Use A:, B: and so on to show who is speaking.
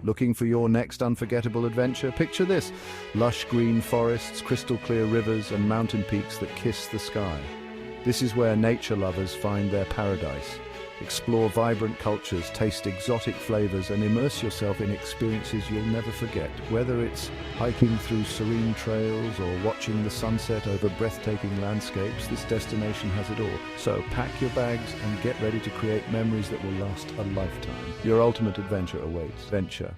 A: Looking for your next unforgettable adventure? Picture this: lush green forests, crystal clear rivers, and mountain peaks that kiss the sky. This is where nature lovers find their paradise. Explore vibrant cultures, taste exotic flavors, and immerse yourself in experiences you'll never forget. Whether it's hiking through serene trails or watching the sunset over breathtaking landscapes, this destination has it all. So pack your bags and get ready to create memories that will last a lifetime. Your ultimate adventure awaits. Venture.